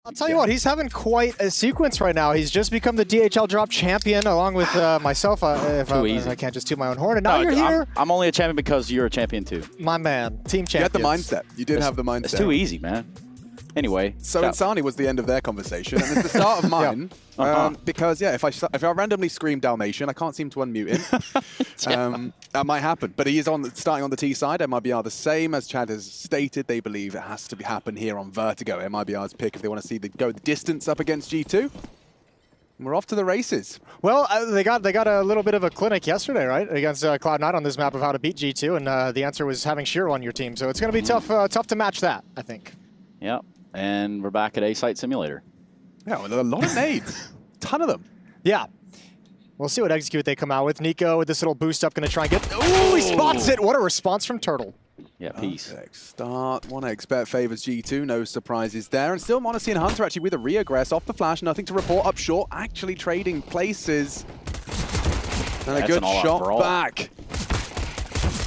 I'll tell you what, he's having quite a sequence right now. He's just become the DHL drop champion along with myself, if I can't just toot my own horn. And now you're here. I'm only a champion because you're a champion too. My man, team champion. You had the mindset. You did have the mindset. It's too easy, man. Anyway. So Insani was the end of their conversation, and it's the start of mine. Because, yeah, if I randomly scream Dalmatian, I can't seem to unmute him. That might happen. But he is starting on the T side. MIBR, the same as Chad has stated, they believe it has to happen here on Vertigo. MIBR's pick if they want to see go the distance up against G2. And we're off to the races. Well, they got a little bit of a clinic yesterday, right, against Cloud9 on this map of how to beat G2, and the answer was having Shiro on your team. So it's going to be tough to match that, I think. Yep. And we're back at A-Site Simulator. Yeah, well, a lot of nades. Ton of them. Yeah. We'll see what execute they come out with. Nico with this little boost up going to try and get... Ooh, he spots it! What a response from Turtle. Yeah, peace. Perfect start. 1xBet favors G2. No surprises there. And still m0NESY and Hunter actually with a re-aggress off the flash. Nothing to report up short. Actually trading places. And a good shot back.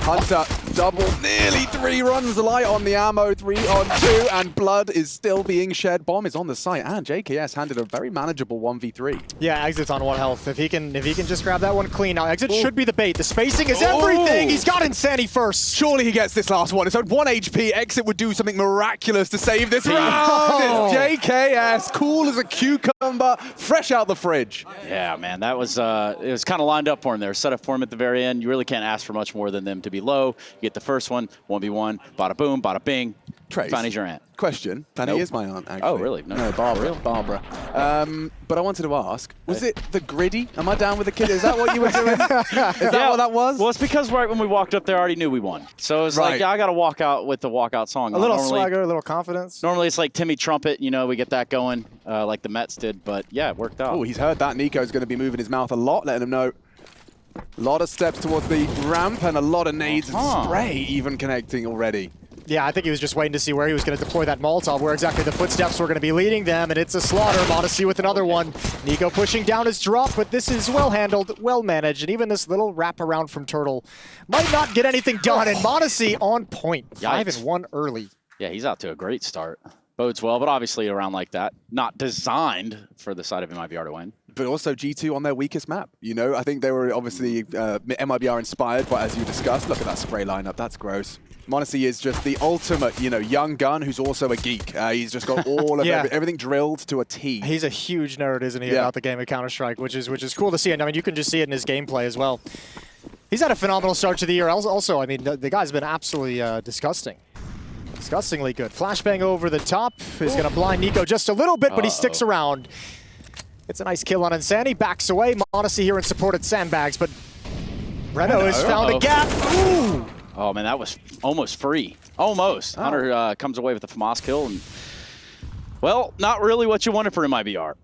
Hunter double, nearly 3 runs light on the ammo, 3 on 2, and blood is still being shed. Bomb is on the site, and JKS handed a very manageable 1v3. Yeah, Exit's on 1 health. If he can just grab that one clean. Now, Exit should be the bait. The spacing is everything. He's got Insani first. Surely he gets this last one. It's on 1 HP. Exit would do something miraculous to save this round. It's JKS, cool as a cucumber, fresh out the fridge. Yeah, man, that was it was kind of lined up for him there. Set up for him at the very end. You really can't ask for much more than them to be low. You get the first one, 1v1, bada boom, bada bing. Trace. Fanny's your aunt. Question. Fanny is my aunt, actually. Oh, really? No, Barbara. Barbara. But I wanted to ask, was it the griddy? Am I down with the kid? Is that what you were doing? Is that what that was? Well, it's because right when we walked up there, I already knew we won. So it's like, yeah, I got to walk out with the walkout song. A little swagger, a little confidence. Normally it's like Timmy Trumpet, you know, we get that going like the Mets did. But yeah, it worked out. Oh, he's heard that. Nico's going to be moving his mouth a lot, letting him know. A lot of steps towards the ramp and a lot of nades and spray even connecting already. Yeah, I think he was just waiting to see where he was going to deploy that Molotov, where exactly the footsteps were going to be leading them, and it's a slaughter. m0NESY with another one. Nico pushing down his drop, but this is well handled, well managed, and even this little wraparound from Turtle might not get anything done, and m0NESY on point. 5-1 early. Yeah, he's out to a great start. Bodes well, but obviously around like that, not designed for the side of MIBR to win. But also G2 on their weakest map. You know, I think they were obviously MIBR inspired, but as you discussed, look at that spray lineup. That's gross. m0NESY is just the ultimate, you know, young gun who's also a geek. He's just got all of everything drilled to a T. He's a huge nerd, isn't he, about the game of Counter-Strike, which is cool to see. And I mean, you can just see it in his gameplay as well. He's had a phenomenal start to the year. Also, I mean, the guy's been absolutely disgusting. Disgustingly good. Flashbang over the top is going to blind Nico just a little bit, but he sticks around. It's a nice kill on Insani. Backs away. m0NESY here in support at Sandbags, but Renault has found a gap. Ooh! Oh, man, that was almost free. Almost. Hunter comes away with the FAMAS kill. And, well, not really what you wanted for MIBR.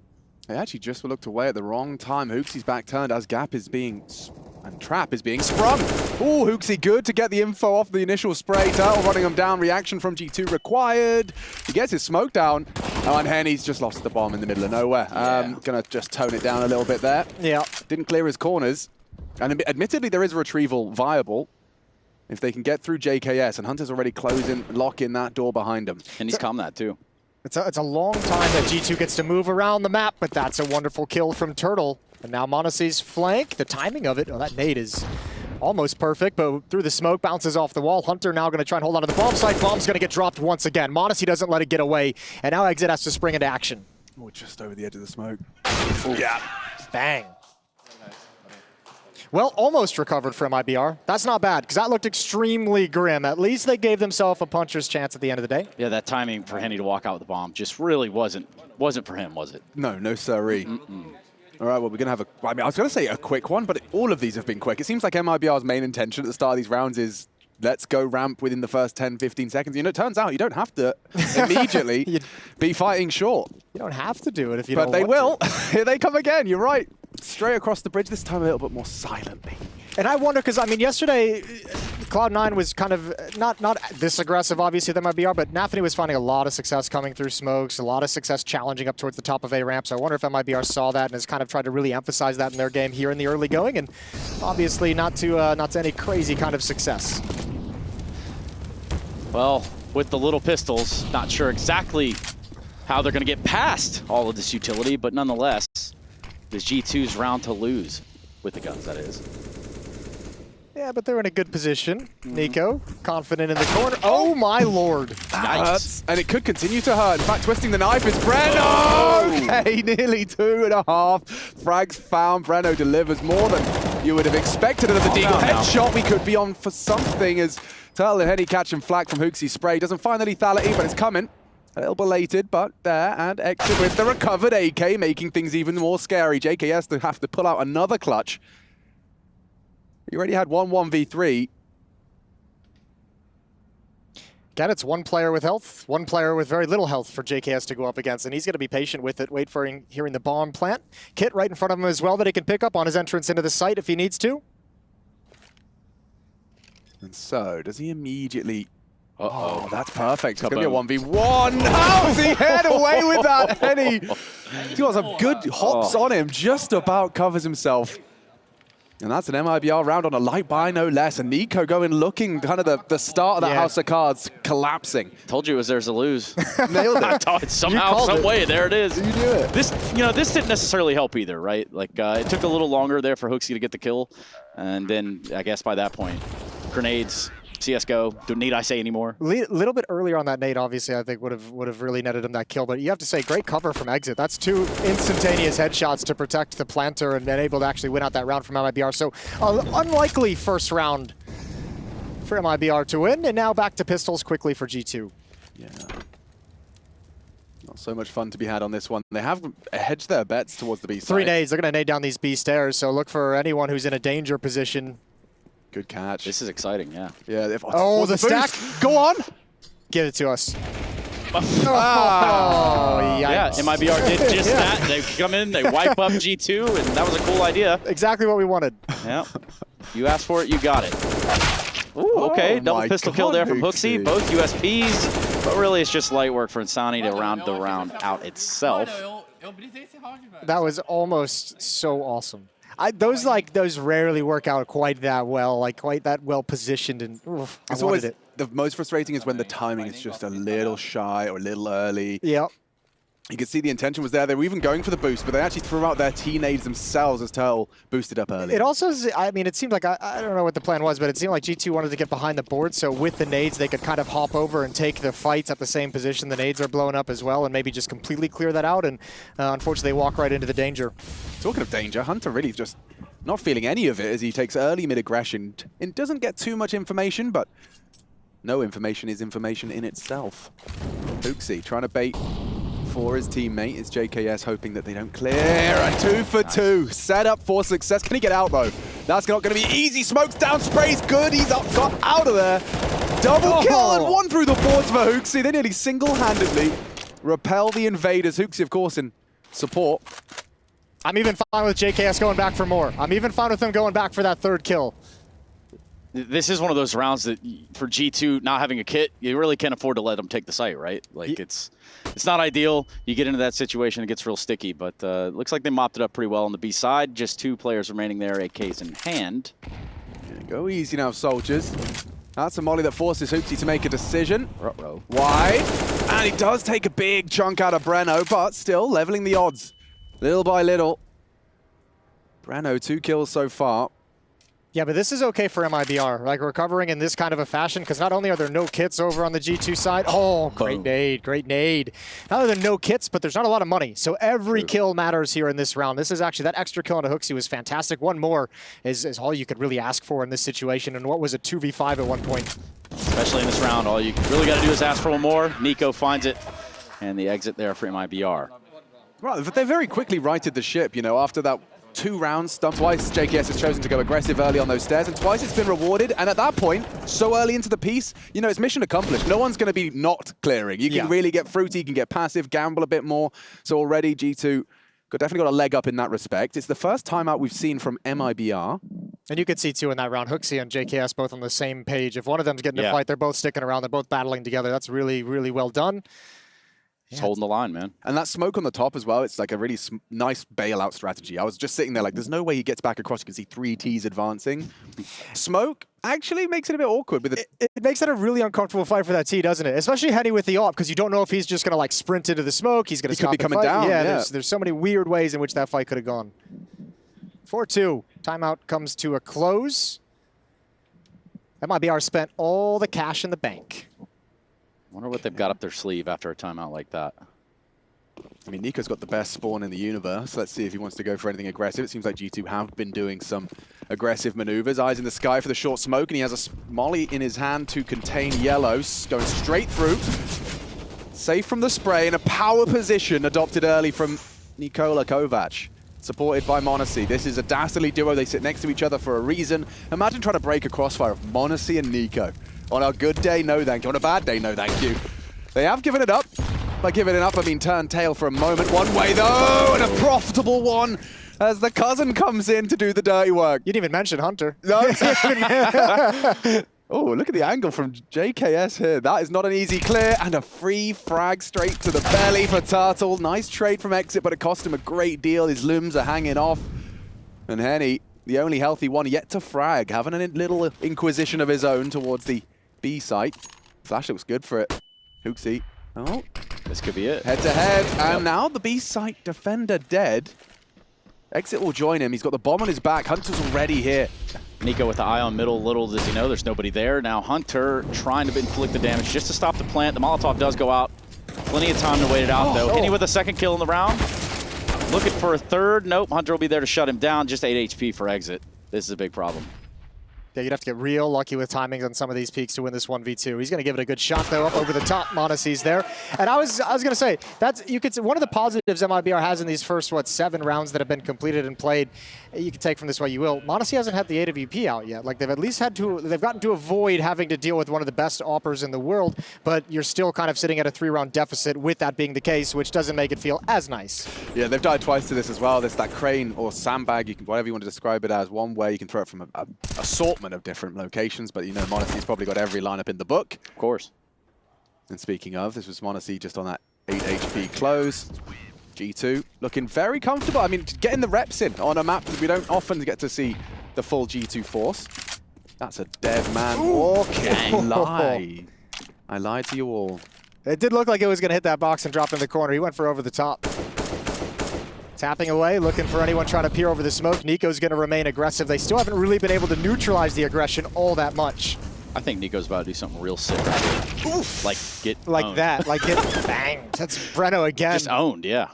They actually just looked away at the wrong time. Hooksy's back turned as Gap is being... and Trap is being sprung. Ooh, Hooksy good to get the info off the initial spray. Turtle running him down. Reaction from G2 required. He gets his smoke down. Oh, and Henny's just lost the bomb in the middle of nowhere. Gonna just tone it down a little bit there. Yeah. Didn't clear his corners. And admittedly, there is a retrieval viable if they can get through JKS. And Hunter's already closing, locking that door behind him. And he's calmed that too. It's a long time that G2 gets to move around the map, but that's a wonderful kill from Turtle. And now m0NESY's flank, the timing of it, that nade is almost perfect, but through the smoke, bounces off the wall. Hunter now going to try and hold on to the bomb site. Bomb's going to get dropped once again. m0NESY doesn't let it get away, and now Exit has to spring into action. Oh, just over the edge of the smoke. Ooh. Yeah. Bang. Well, almost recovered from MIBR. That's not bad, because that looked extremely grim. At least they gave themselves a puncher's chance at the end of the day. Yeah, that timing for Henny to walk out with the bomb just really wasn't for him, was it? No sirree. All right, well, we're going to have I mean, I was going to say a quick one, but all of these have been quick. It seems like MIBR's main intention at the start of these rounds is let's go ramp within the first 10, 15 seconds. You know, it turns out you don't have to immediately be fighting short. You don't have to do it if you don't want to. But they will. Here they come again. You're right. Straight across the bridge, this time a little bit more silently. And I wonder, because, I mean, yesterday, Cloud9 was kind of not this aggressive, obviously, than MIBR, but Nafany was finding a lot of success coming through smokes, a lot of success challenging up towards the top of A ramp. So I wonder if MIBR saw that and has kind of tried to really emphasize that in their game here in the early going, and obviously not to any crazy kind of success. Well, with the little pistols, not sure exactly how they're going to get past all of this utility, but nonetheless, this G2's round to lose with the guns, that is. Yeah, but they're in a good position. Nico, confident in the corner. Oh my lord. That hurts, and it could continue to hurt. In fact, twisting the knife is Breno! Okay, nearly 2.5. Frags found. Breno delivers more than you would have expected of the Deagle headshot. We could be on for something as Turtle and Henny catching flak from Hooksy's spray. Doesn't find the lethality, but it's coming. A little belated, but there, and exit with the recovered AK, making things even more scary. JKS to have to pull out another clutch. You already had 1-1v3. Again, it's one player with health, one player with very little health for JKS to go up against, and he's going to be patient with it, wait for hearing the bomb plant. Kit right in front of him as well that he can pick up on his entrance into the site if he needs to. And so, does he immediately... Oh, that's perfect. It's going to be a 1v1. How does he head away with that, Henny? He's got some good hops on him, just about covers himself. And that's an MIBR round on a light buy, no less. And Nico going looking kind of the start of that house of cards collapsing. Told you it was theirs to lose. Nailed it. Somehow, some way, there it is. You knew it. This didn't necessarily help either, right? Like, it took a little longer there for Hooksy to get the kill. And then, I guess by that point, grenades, CSGO, don't need I say anymore. A little bit earlier on that nade, obviously, I think would have really netted him that kill. But you have to say, great cover from Exit. That's 2 instantaneous headshots to protect the planter and able to actually win out that round from MIBR. So unlikely first round for MIBR to win. And now back to pistols quickly for G2. Yeah. Not so much fun to be had on this one. They have hedged their bets towards the B side. 3 nades. They're going to nade down these B stairs. So look for anyone who's in a danger position. Good catch. This is exciting, yeah. Yeah. Oh, the stack. Go on. Give it to us. Yeah, MIBR did just that. They come in, they wipe up G2, and that was a cool idea. Exactly what we wanted. Yeah. You asked for it, you got it. Ooh, okay, double pistol kill there from Hooksy. Both USPs, but really it's just light work for Insani to round the round out itself. That was almost so awesome. Those rarely work out quite that well, like quite that well positioned, and it's always it. The most frustrating is when the timing is just a little shy or a little early. Yep. You could see the intention was there. They were even going for the boost, but they actually threw out their T-nades themselves as Turtle boosted up early. It also, I mean, it seemed like, I don't know what the plan was, but it seemed like G2 wanted to get behind the board, so with the nades, they could kind of hop over and take the fights at the same position. The nades are blowing up as well, and maybe just completely clear that out, and unfortunately, they walk right into the danger. Talking of danger, Hunter really just not feeling any of it as he takes early mid-aggression and doesn't get too much information, but no information is information in itself. Hooksy trying to bait for his teammate is JKS, hoping that they don't clear. And 2 for 2. Set up for success. Can he get out, though? That's not going to be easy. Smokes down, sprays good. He's got out of there. Double kill and 1 through the boards for Hooksy. They nearly single-handedly repel the invaders. Hooksy, of course, in support. I'm even fine with JKS going back for more. I'm even fine with them going back for that 3rd kill. This is one of those rounds that, for G2 not having a kit, you really can't afford to let them take the site, right? Like, it's not ideal. You get into that situation, it gets real sticky, but it looks like they mopped it up pretty well on the B side. Just 2 players remaining there, AKs in hand. Go easy now, soldiers. That's a molly that forces Hooksy to make a decision. Ruh-roh. Wide. And he does take a big chunk out of Breno, but still leveling the odds. Little by little. Breno, 2 kills so far. Yeah, but this is okay for MIBR, like recovering in this kind of a fashion, because not only are there no kits over on the G2 side, great nade, great nade. Not only are there no kits, but there's not a lot of money, so every kill matters here in this round. This is actually, that extra kill on a Hooksy was fantastic. 1 more is all you could really ask for in this situation, and what was a 2v5 at one point. Especially in this round, all you really got to do is ask for 1 more. Nico finds it, and the exit there for MIBR. Right, but they very quickly righted the ship, you know, after that 2 rounds. Twice JKS has chosen to go aggressive early on those stairs, and twice it's been rewarded. And at that point, so early into the piece, you know, it's mission accomplished. No one's going to be not clearing. You can really get fruity, you can get passive, gamble a bit more. So already G2 definitely got a leg up in that respect. It's the first timeout we've seen from MIBR. And you could see, too, in that round, Hooksy and JKS both on the same page. If one of them's getting a fight, they're both sticking around. They're both battling together. That's really, really well done. Just holding the line, man. And that smoke on the top as well, it's like a really nice bailout strategy. I was just sitting there like, there's no way he gets back across. You can see 3 Ts advancing. Smoke actually makes it a bit awkward. With it makes it a really uncomfortable fight for that T, doesn't it? Especially Henny with the AWP, because you don't know if he's just going to like sprint into the smoke. He's going to stop be coming down. Yeah, there's so many weird ways in which that fight could have gone. 4-2. Timeout comes to a close. MIBR spent all the cash in the bank. Wonder what they've got up their sleeve after a timeout like that. I mean, Nico's got the best spawn in the universe. Let's see if he wants to go for anything aggressive. It seems like G2 have been doing some aggressive maneuvers. Eyes in the sky for the short smoke, and he has a molly in his hand to contain yellow. Going straight through. Safe from the spray in a power position adopted early from Nikola Kovac. Supported by m0NESY. This is a dastardly duo. They sit next to each other for a reason. Imagine trying to break a crossfire of m0NESY and Nico. On a good day, no thank you. On a bad day, no thank you. They have given it up. By giving it up, I mean turn tail for a moment. One way though, and a profitable one as the cousin comes in to do the dirty work. You didn't even mention Hunter. No. Oh, look at the angle from JKS here. That is not an easy clear, and a free frag straight to the belly for Turtle. Nice trade from Exit, but it cost him a great deal. His limbs are hanging off. And Henny, the only healthy one yet to frag, having a little inquisition of his own towards the B site. Flash looks good for it. Hooksy. Oh, this could be it. Head to head, and now the B site defender dead. Exit will join him. He's got the bomb on his back. Hunter's already here. Nico with the eye on middle. Little does he know there's nobody there. Now Hunter trying to inflict the damage just to stop the plant. The Molotov does go out. Plenty of time to wait it out, though. Henny with a second kill in the round. Looking for a third. Nope, Hunter will be there to shut him down. Just 8 HP for Exit. This is a big problem. Yeah, you'd have to get real lucky with timings on some of these peaks to win this 1v2. He's going to give it a good shot, though, up over the top. m0NESY's there. And I was going to say, one of the positives MIBR has in these first, 7 rounds that have been completed and played, you can take from this what you will. m0NESY hasn't had the AWP out yet. Like, they've at least they've gotten to avoid having to deal with one of the best AWPers in the world, but you're still kind of sitting at a 3-round deficit with that being the case, which doesn't make it feel as nice. Yeah, they've died twice to this as well. There's that crane or sandbag, whatever you want to describe it as. One way you can throw it from an assortment of different locations, but you know m0NESY's probably got every lineup in the book. Of course. And speaking of, this was m0NESY just on that 8 HP close. G2 looking very comfortable. I mean, getting the reps in on a map that we don't often get to see the full G2 force. That's a dead man walking. I lied to you all. It did look like it was going to hit that box and drop in the corner. He went for over the top. Tapping away, looking for anyone trying to peer over the smoke. Nico's going to remain aggressive. They still haven't really been able to neutralize the aggression all that much. I think Nico's about to do something real sick right here. Oof. Like get owned. That, like get banged. That's Breno again. Just owned, yeah.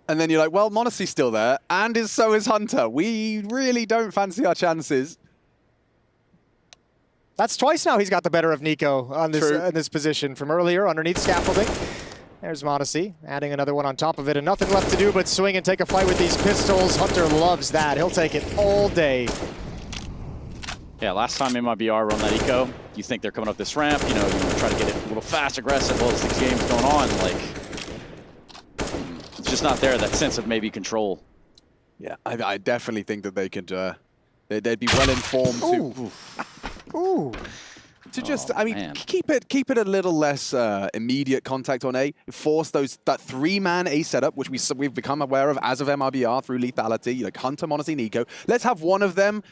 And then you're like, well, m0NESY's still there, and so is Hunter. We really don't fancy our chances. That's twice now he's got the better of Nico on this in this position from earlier underneath scaffolding. There's m0NESY, adding another one on top of it, and nothing left to do but swing and take a fight with these pistols. Hunter loves that. He'll take it all day. Yeah, last time MIBR run that eco, you think they're coming up this ramp, you know, you want to try to get it a little fast, aggressive, well, 6 games going on, like, it's just not there, that sense of maybe control. Yeah, I definitely think that they could, they'd be well informed to just, I mean, keep it a little less immediate contact on A. Force that 3-man A setup, which we've become aware of as of MIBR through lethality, like Hunter, m0NESY, Nico. Let's have one of them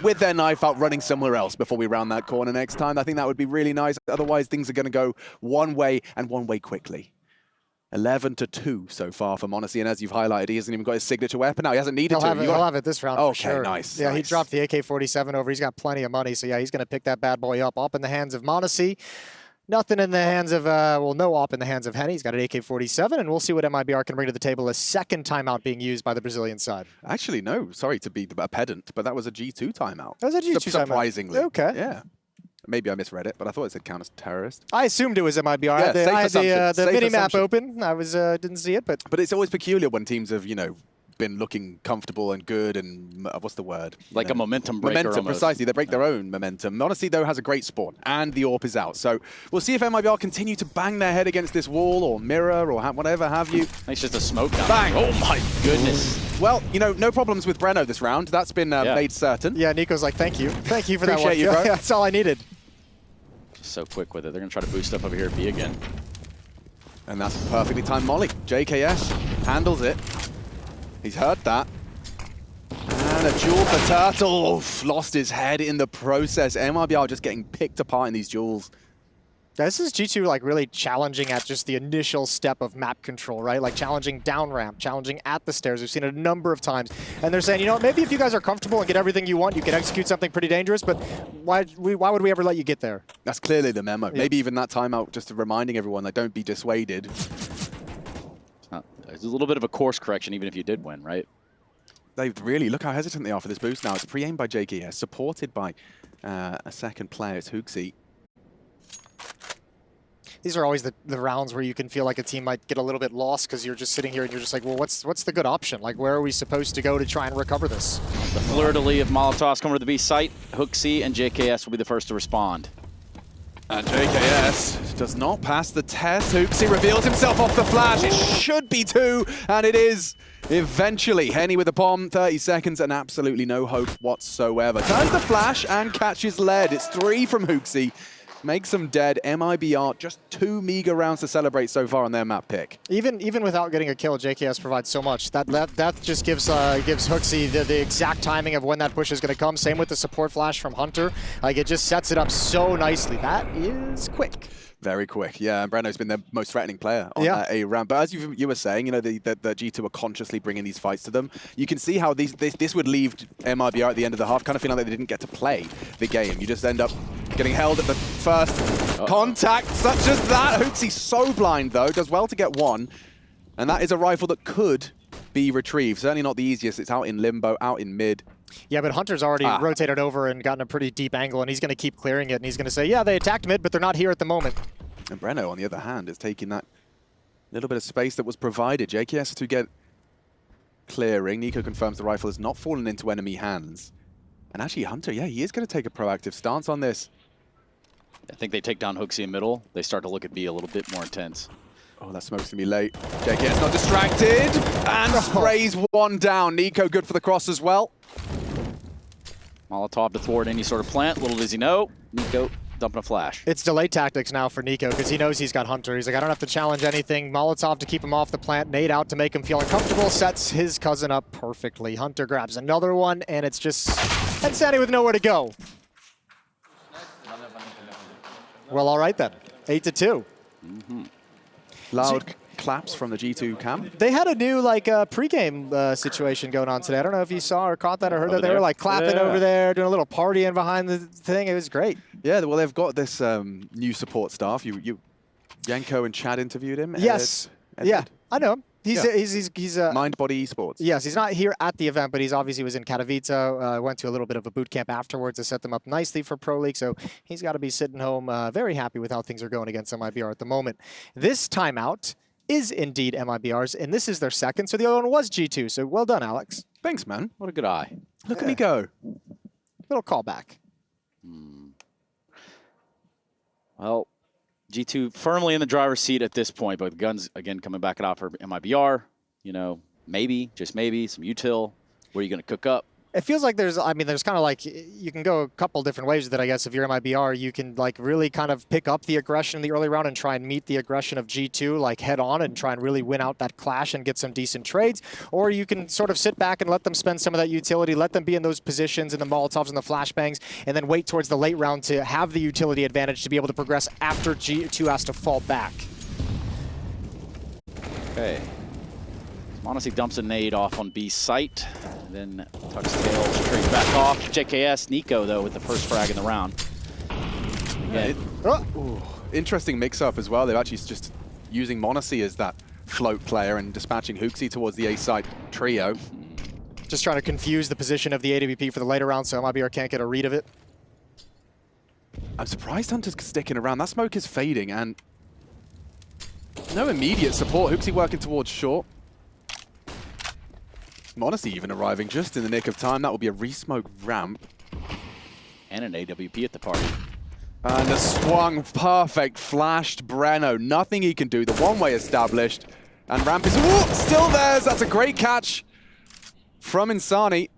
with their knife out running somewhere else before we round that corner next time. I think that would be really nice. Otherwise, things are going to go one way and one way quickly. 11-2 so far for m0NESY, and as you've highlighted, he hasn't even got his signature weapon now. He hasn't needed to. He'll have it this round for sure. Okay, nice. Yeah, nice. He dropped the AK-47 over. He's got plenty of money, so yeah, he's going to pick that bad boy up in the hands of m0NESY. Nothing in the hands of, well, no op in the hands of Henny. He's got an AK-47, and we'll see what MIBR can bring to the table. A second timeout being used by the Brazilian side. Actually, no. Sorry to be a pedant, but that was a G2 timeout. That was a G2 timeout. Surprisingly. Okay. Yeah. Maybe I misread it, but I thought it said counter-terrorist. I assumed it was MIBR. Yeah, I had the mini-map assumption. open. I didn't see it, but... But it's always peculiar when teams have, you know, been looking comfortable and good and, what's the word? Like a momentum breaker Momentum, almost. precisely. They break their own momentum. m0NESY, though, has a great spawn, and the AWP is out. So we'll see if MIBR continue to bang their head against this wall or mirror or whatever have you. It's just a smoke down. Bang! Oh my goodness. Well, you know, no problems with Breno this round. That's been made certain. Yeah, Nico's like, thank you. Thank you for that one. Appreciate you, bro. That's all I needed. So quick with it. They're going to try to boost up over here at B again. And that's a perfectly timed molly. JKS handles it. He's heard that. And a duel for Turtle. Oof, lost his head in the process. MIBR just getting picked apart in these duels. This is G2 like really challenging at just the initial step of map control, right? Like challenging down ramp, challenging at the stairs. We've seen it a number of times. And they're saying, you know what, maybe if you guys are comfortable and get everything you want, you can execute something pretty dangerous, but why would we ever let you get there? That's clearly the memo. Yeah. Maybe even that timeout just reminding everyone, like, don't be dissuaded. It's a little bit of a course correction even if you did win, right? They really, look how hesitant they are for this boost now. It's pre-aimed by JKS, supported by a second player. It's Hooksy. These are always the rounds where you can feel like a team might get a little bit lost because you're just sitting here and you're just like, well, what's the good option? Like, where are we supposed to go to try and recover this? The fleur-de-lis of Molotovs come to the B site. Hooksy and JKS will be the first to respond. And JKS does not pass the test. Hooksy reveals himself off the flash. It should be 2, and it is. Eventually, Henny with the bomb, 30 seconds, and absolutely no hope whatsoever. Turns the flash and catches lead. It's 3 from Hooksy. Makes them dead. MIBR, just 2 meager rounds to celebrate so far on their map pick. Even without getting a kill, JKS provides so much. That just gives Hooksy the exact timing of when that push is going to come. Same with the support flash from Hunter. Like, it just sets it up so nicely. That is quick. Very quick, yeah. And Breno's been their most threatening player on that A round. But as you were saying, you know, the G2 are consciously bringing these fights to them. You can see how this would leave MIBR at the end of the half, kind of feeling like they didn't get to play the game. You just end up getting held at the first contact, such as that. Hooksy's so blind, though. Does well to get 1. And that is a rifle that could be retrieved. Certainly not the easiest. It's out in limbo, out in mid. Yeah, but Hunter's already rotated over and gotten a pretty deep angle, and he's going to keep clearing it, and he's going to say, yeah, they attacked mid, but they're not here at the moment. And Breno, on the other hand, is taking that little bit of space that was provided. JKS to get clearing. Nico confirms the rifle has not fallen into enemy hands. And actually, Hunter, yeah, he is going to take a proactive stance on this. I think they take down Hooksy in middle. They start to look at B a little bit more intense. Oh, that smoke's going to be late. JKS not distracted, and sprays 1 down. Nico good for the cross as well. Molotov to thwart any sort of plant. Little does he know, Nico dumping a flash. It's delay tactics now for Nico because he knows he's got Hunter. He's like, I don't have to challenge anything. Molotov to keep him off the plant. Nade out to make him feel uncomfortable. Sets his cousin up perfectly. Hunter grabs another one, and it's just Insanity with nowhere to go. Well, all right then. 8-2. Loud claps from the G2 camp. They had a new like pregame situation going on today. I don't know if you saw or caught that or heard that. They were like clapping over there, doing a little partying behind the thing. It was great. Yeah, well, they've got this new support staff. Yanko and Chad interviewed him. Yes. Yeah, I know him. He's Mind Body Esports. Yes, he's not here at the event, but he's obviously was in Katowice. Went to a little bit of a boot camp afterwards to set them up nicely for Pro League. So he's got to be sitting home very happy with how things are going against MIBR at the moment. This timeout is indeed MIBR's, and this is their second. So the other one was G2. So well done, Alex. Thanks, man. What a good eye. Look at me go. Little callback. Well, G2 firmly in the driver's seat at this point, but the guns, again, coming back out for MIBR. You know, maybe, just maybe, some util. What are you going to cook up? It feels like there's kind of like, you can go a couple different ways with it, I guess. If you're MIBR, you can like really kind of pick up the aggression in the early round and try and meet the aggression of G2 like head on and try and really win out that clash and get some decent trades. Or you can sort of sit back and let them spend some of that utility, let them be in those positions in the Molotovs and the flashbangs, and then wait towards the late round to have the utility advantage to be able to progress after G2 has to fall back. Okay. Monacy dumps a nade off on B site, then tucks tail straight back off. JKS, Nico, though, with the first frag in the round. Yeah. Interesting mix-up as well. They're actually just using Monacy as that float player and dispatching Hooksy towards the A site trio. Just trying to confuse the position of the AWP for the later round so MIBR can't get a read of it. I'm surprised Hunter's sticking around. That smoke is fading and no immediate support. Hooksy working towards short. Monacy even arriving just in the nick of time. That will be a re-smoke ramp. And an AWP at the party. And a swung, perfect, flashed Breno. Nothing he can do. The one-way established. And ramp is still theirs. That's a great catch from Insani.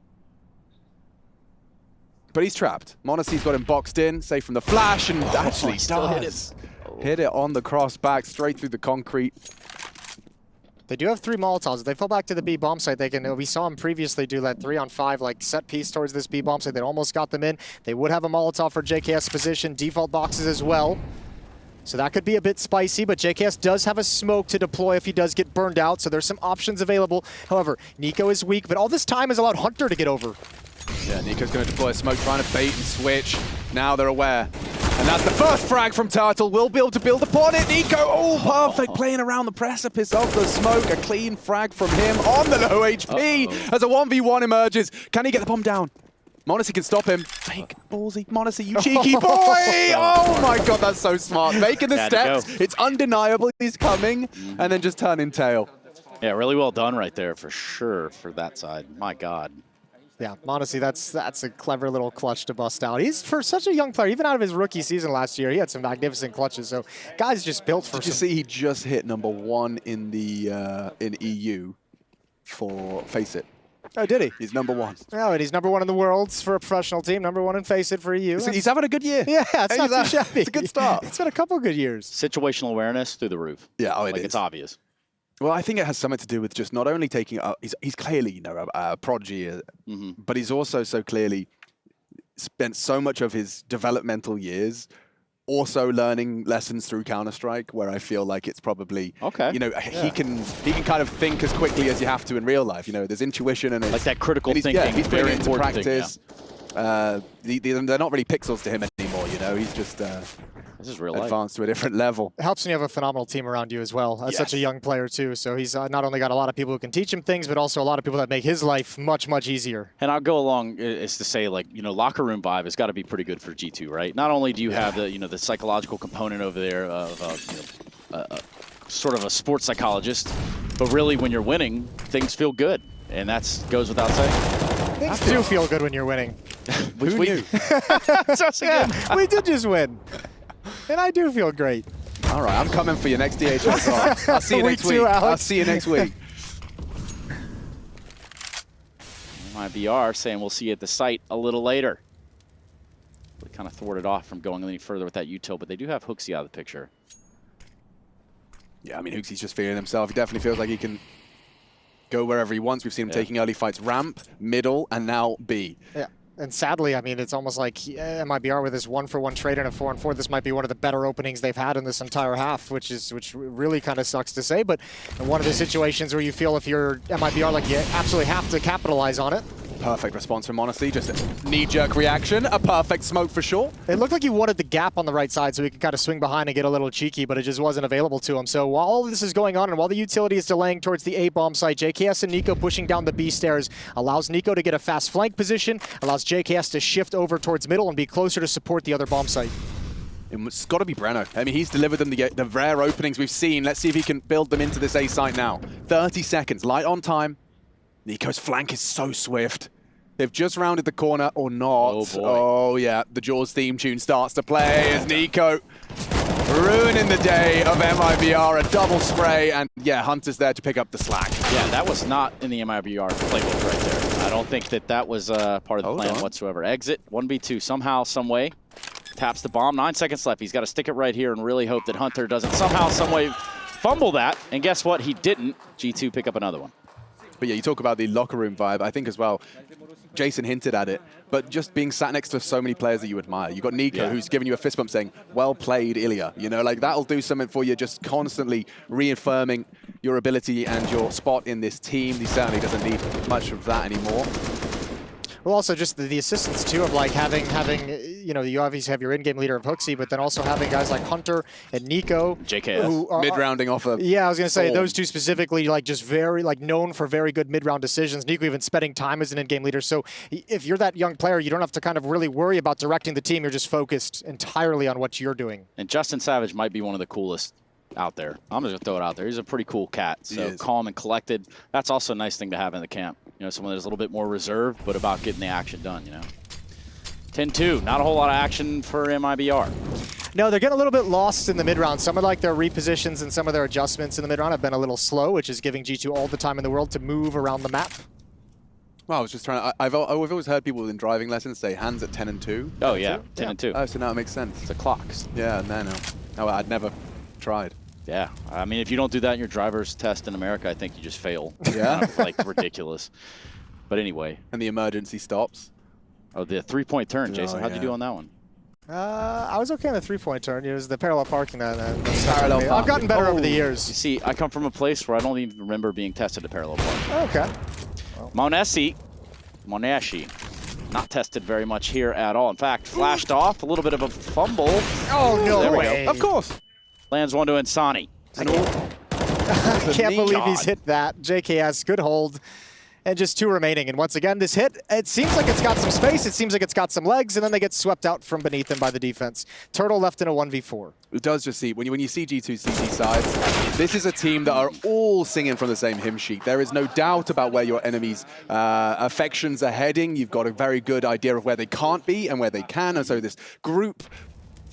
But he's trapped. Monacy's got him boxed in, safe from the flash, and actually still hit does. Hit it on the cross back, straight through the concrete. They do have 3 Molotovs. If they fall back to the B bomb site, they can. We saw them previously do that 3-on-5 like set piece towards this B bomb site. They almost got them in. They would have a Molotov for JKS position, default boxes as well. So that could be a bit spicy, but JKS does have a smoke to deploy if he does get burned out, so there's some options available. However, Nico is weak, but all this time has allowed Hunter to get over. Yeah, Nico's going to deploy a smoke, trying to bait and switch. Now they're aware. And that's the first frag from Turtle. Will be able to build upon it. Nico, oh, perfect, playing around the precipice of the smoke. A clean frag from him on the low HP as a 1v1 emerges. Can he get the bomb down? m0NESY can stop him. Fake, ballsy, m0NESY, you cheeky boy! Oh my god, that's so smart. Making the steps. It's undeniable he's coming. And then just turning tail. Yeah, really well done right there for sure for that side. My god. Yeah, m0NESY, that's a clever little clutch to bust out. He's, for such a young player, even out of his rookie season last year, he had some magnificent clutches. So, guys just built for. Did you see he just hit #1 in the in EU for Face It? Oh, did he? He's #1. Oh, and he's #1 in the world for a professional team, #1 in Face It for EU. So he's having a good year. Yeah, it's not too shabby. It's a good start. It's been a couple good years. Situational awareness through the roof. Yeah, oh, it's obvious. Well, I think it has something to do with just not only taking he's clearly, you know, a prodigy, but he's also so clearly spent so much of his developmental years also learning lessons through Counter-Strike, where I feel like it's probably, you know, he can kind of think as quickly as you have to in real life. You know, there's intuition and it's, like that critical thinking. Yeah, he's very putting it into important practice. They're not really pixels to him anymore. You know, he's just this is real advanced to a different level. It helps when you have a phenomenal team around you as well. As such a young player too, so he's not only got a lot of people who can teach him things, but also a lot of people that make his life much, much easier. And I'll go along is to say, like, you know, locker room vibe has got to be pretty good for G2, right? Not only do you have the, you know, the psychological component over there of you know, sort of a sports psychologist, but really when you're winning, things feel good, and that goes without saying. Things do feel good when you're winning. Who knew? Yeah, we did just win. And I do feel great. All right, I'm coming for your next DHS. I'll see you next week. I'll see you next week. MIBR saying we'll see you at the site a little later. We kind of thwarted off from going any further with that util, but they do have Hooksy out of the picture. Yeah, I mean, Hooksy's just feeling himself. He definitely feels like he can go wherever he wants. We've seen him taking early fights ramp, middle, and now B. Yeah. And sadly, I mean, it's almost like MIBR with this 1-for-1 trade and a 4-on-4. This might be one of the better openings they've had in this entire half, which really kind of sucks to say. But in one of the situations where you feel if you're MIBR, like you absolutely have to capitalize on it. Perfect response from m0NESY, just a knee-jerk reaction, a perfect smoke for sure. It looked like he wanted the gap on the right side so he could kind of swing behind and get a little cheeky, but it just wasn't available to him. So while all this is going on and while the utility is delaying towards the A-bomb site, JKS and Nico pushing down the B stairs allows Nico to get a fast flank position, allows JKS to shift over towards middle and be closer to support the other bomb site. It's got to be Breno. I mean, he's delivered them the rare openings we've seen. Let's see if he can build them into this A site now. 30 seconds, light on time. Nico's flank is so swift. They've just rounded the corner or not. Oh, boy. Oh yeah, the Jaws theme tune starts to play as Nico ruining the day of MIBR, a double spray, and yeah, Hunter's there to pick up the slack. Yeah, that was not in the MIBR playbook right there. I don't think that was part of the plan whatsoever. Exit, 1v2, somehow, some way. Taps the bomb, 9 seconds left. He's got to stick it right here and really hope that Hunter doesn't somehow, some way fumble that. And guess what? He didn't. G2 pick up another one. But yeah, you talk about the locker room vibe. I think as well, Jason hinted at it, but just being sat next to so many players that you admire. You've got Nico, who's giving you a fist bump saying, well played, Ilya. You know, like that'll do something for you, just constantly reaffirming your ability and your spot in this team. He certainly doesn't need much of that anymore. Well, also just the assistance too of like having you know, you obviously have your in-game leader of Hooksy, but then also having guys like Hunter and Nico, JKS, who are mid-rounding off a yeah, I was gonna say those two specifically, like just very like known for very good mid-round decisions. Nico even spending time as an in-game leader. So if you're that young player, you don't have to kind of really worry about directing the team. You're just focused entirely on what you're doing. And Justin Savage might be one of the coolest out there. I'm just gonna throw it out there. He's a pretty cool cat. So calm and collected. That's also a nice thing to have in the camp. You know, someone that's a little bit more reserved, but about getting the action done, you know. 10-2, not a whole lot of action for MIBR. No, they're getting a little bit lost in the mid-round. Some of like their repositions and some of their adjustments in the mid-round have been a little slow, which is giving G2 all the time in the world to move around the map. Well, I was just trying to, I've always heard people in driving lessons say hands at 10 and 2. Oh yeah, 10 and 2. Oh, so now it makes sense. It's the clocks. Yeah, no. Oh, I'd never tried. Yeah, I mean, if you don't do that in your driver's test in America, I think you just fail. Yeah. Kind of, like, ridiculous. But anyway. And the emergency stops. Oh, the three-point turn, Jason. How'd you do on that one? I was okay on the three-point turn. It was the parallel parking that Parallel parking. I've gotten better over the years. You see, I come from a place where I don't even remember being tested at parallel parking. Okay. Monashi, not tested very much here at all. In fact, flashed off, a little bit of a fumble. Oh, no there way. We go. Of course. Lands one to Insani. I can't believe he's hit that. JKS, good hold. And just 2 remaining. And once again, this hit, it seems like it's got some space. It seems like it's got some legs, and then they get swept out from beneath them by the defense. Turtle left in a 1v4. It does just see, when you see G2 CT sides, this is a team that are all singing from the same hymn sheet. There is no doubt about where your enemies' affections are heading. You've got a very good idea of where they can't be and where they can. And so this group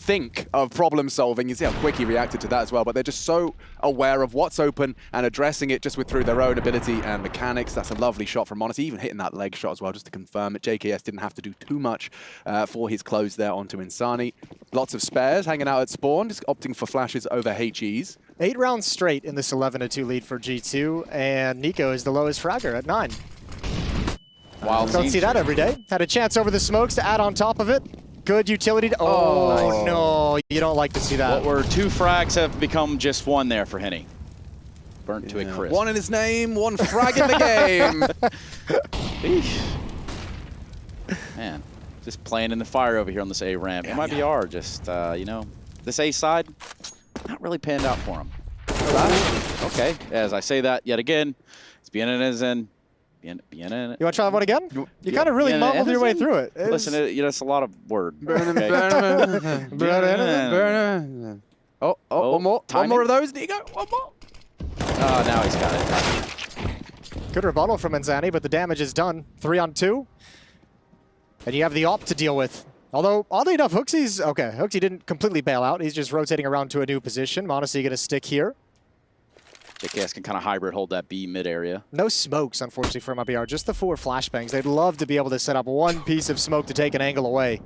think of problem solving. You see how quick he reacted to that as well, but they're just so aware of what's open and addressing it just through their own ability and mechanics. That's a lovely shot from Monacy, even hitting that leg shot as well, just to confirm it. JKS didn't have to do too much for his close there onto Insani. Lots of spares hanging out at spawn, just opting for flashes over HEs. 8 rounds straight in this 11-2 lead for G2, and Nico is the lowest fragger at 9. Wild Don't see that every day. Had a chance over the smokes to add on top of it. Good utility. Oh, no. You don't like to see that. What were 2 frags have become just 1 there for Henny. Burnt to a crisp. 1 in his name, 1 frag in the game. Man, just playing in the fire over here on this A ramp. MIBR just, you know, this A side, not really panned out for him. Okay, as I say that yet again, it's BNN. You want to try that one again? You kind of really mumbled your way through it. Listen, you know, it's a lot of word. Oh, one more. Timing. 1 more of those, Nico. 1 more. Oh, now he's got it. Good rebuttal from Insani, but the damage is done. 3 on 2. And you have the op to deal with. Although, oddly enough, Hooksy didn't completely bail out. He's just rotating around to a new position. Monacy going to stick here. JKS can kind of hybrid hold that B mid area. No smokes, unfortunately, for MIBR. Just the 4 flashbangs. They'd love to be able to set up 1 piece of smoke to take an angle away.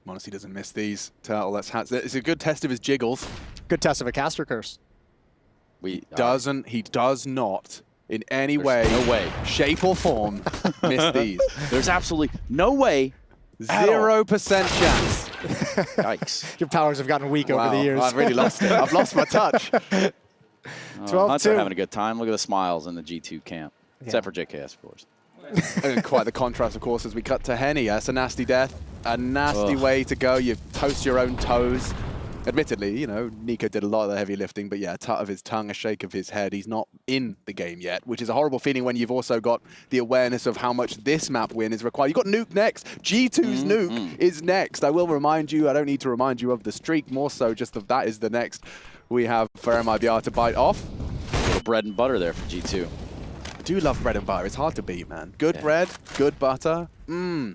Monacy doesn't miss these. Turtle, it's a good test of his jiggles. Good test of a caster curse. He does not, in any way, shape or form, miss these. There's absolutely no way. 0% chance. Yikes. Your powers have gotten weak over the years. I've really lost it. I've lost my touch. 12-2. Hunter having a good time. Look at the smiles in the G2 camp. Except for JKS, of course. And quite the contrast, of course, as we cut to Henny. That's a nasty death. A nasty way to go. You toast your own toes. Admittedly, you know, Nico did a lot of the heavy lifting, but yeah, a tut of his tongue, a shake of his head. He's not in the game yet, which is a horrible feeling when you've also got the awareness of how much this map win is required. You've got Nuke next. G2's Nuke is next. I will remind you, I don't need to remind you of the streak, more so just that is the next we have for MIBR to bite off. A little bread and butter there for G2. I do love bread and butter. It's hard to beat, man. Good bread, good butter. Yeah.